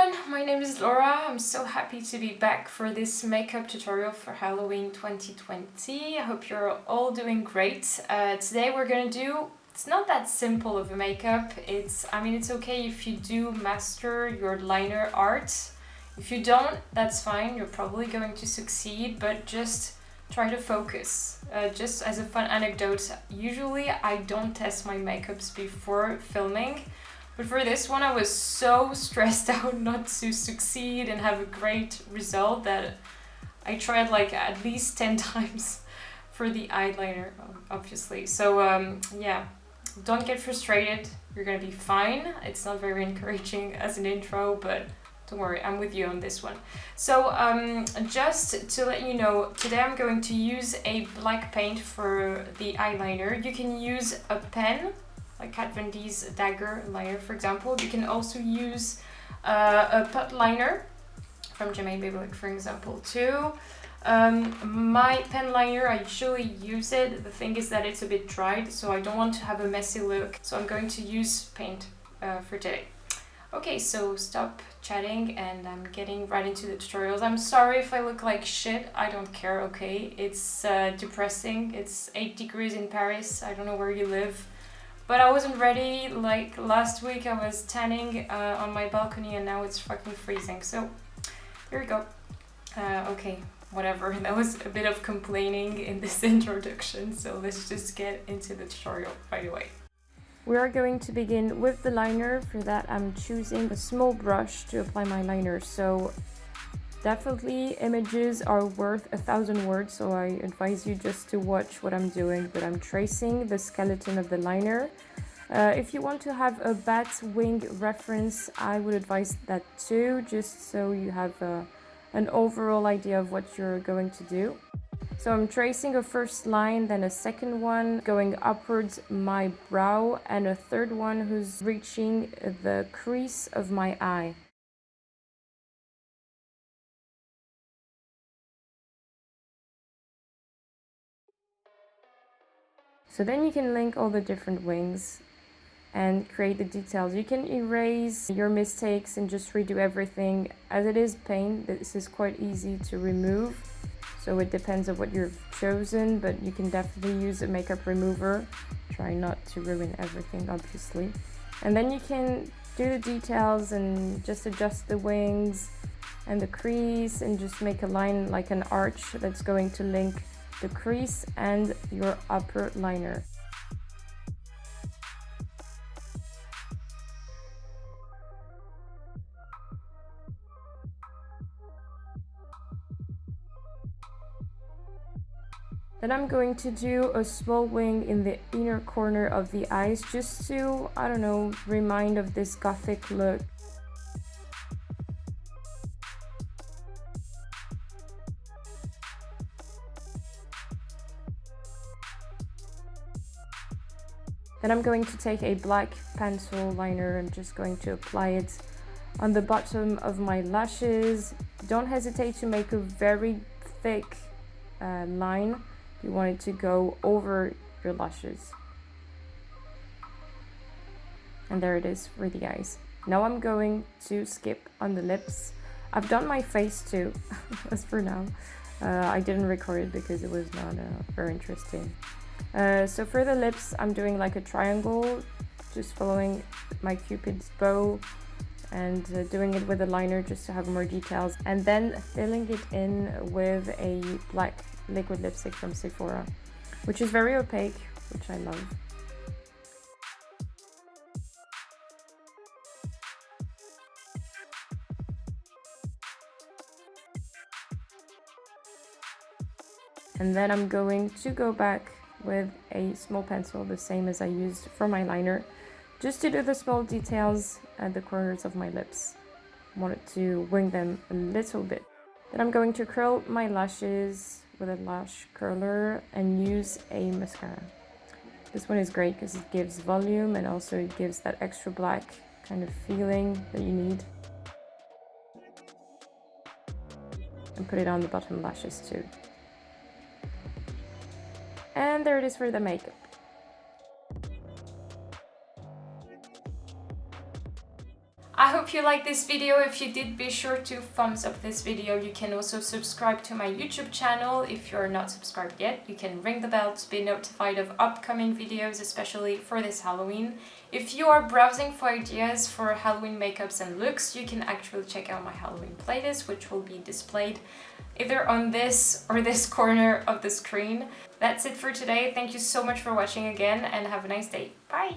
everyone, my name is Laura. I'm so happy to be back for this makeup tutorial for Halloween 2020. I hope you're all doing great. Today we're gonna do, it's not that simple of a makeup. It's okay if you do master your liner art. If you don't, that's fine, you're probably going to succeed, but just try to focus. Just as a fun anecdote, usually I don't test my makeups before filming. But for this one, I was so stressed out not to succeed and have a great result that I tried like at least 10 times for the eyeliner, obviously. So yeah, don't get frustrated. You're gonna be fine. It's not very encouraging as an intro, but don't worry, I'm with you on this one. So just to let you know, today I'm going to use a black paint for the eyeliner. You can use a pen, like Kat Von D's Dagger liner, for example. You can also use a pot liner from Jermaine Babyliss, for example, too. My pen liner, I usually use it. The thing is that it's a bit dried, so I don't want to have a messy look. So I'm going to use paint for today. Okay, so stop chatting and I'm getting right into the tutorials. I'm sorry if I look like shit, I don't care, okay? It's depressing. It's 8 degrees in Paris. I don't know where you live. But I wasn't ready. Like last week I was tanning on my balcony and now it's fucking freezing. So here we go. Okay, whatever. That was a bit of complaining in this introduction. So let's just get into the tutorial right away. We are going to begin with the liner. For that I'm choosing a small brush to apply my liner. So definitely images are worth 1,000 words, so I advise you just to watch what I'm doing, but I'm tracing the skeleton of the liner. If you want to have a bat wing reference, I would advise that too, just so you have an overall idea of what you're going to do. So I'm tracing a first line, then a second one going upwards my brow, and a third one who's reaching the crease of my eye. So then you can link all the different wings and create the details. You can erase your mistakes and just redo everything. As it is paint, this is quite easy to remove. So it depends on what you've chosen, but you can definitely use a makeup remover. Try not to ruin everything, obviously. And then you can do the details and just adjust the wings and the crease and just make a line like an arch that's going to link the crease and your upper liner. Then I'm going to do a small wing in the inner corner of the eyes just to, I don't know, remind of this gothic look. Then I'm going to take a black pencil liner. I'm just going to apply it on the bottom of my lashes. Don't hesitate to make a very thick line. You want it to go over your lashes. And there it is for the eyes. Now I'm going to skip on the lips. I've done my face too, as for now. I didn't record it because it was not very interesting. So for the lips, I'm doing like a triangle, just following my Cupid's bow and doing it with a liner just to have more details, and then filling it in with a black liquid lipstick from Sephora, which is very opaque, which I love. And then I'm going to go back with a small pencil, the same as I used for my liner, just to do the small details at the corners of my lips. I wanted to wing them a little bit. Then I'm going to curl my lashes with a lash curler and use a mascara. This one is great because it gives volume and also it gives that extra black kind of feeling that you need. And put it on the bottom lashes too. And there it is for the makeup. I hope you liked this video. If you did, be sure to thumbs up this video. You can also subscribe to my YouTube channel. If you're not subscribed yet, you can ring the bell to be notified of upcoming videos, especially for this Halloween. If you are browsing for ideas for Halloween makeups and looks, you can actually check out my Halloween playlist, which will be displayed either on this or this corner of the screen. That's it for today. Thank you so much for watching again, and have a nice day. Bye!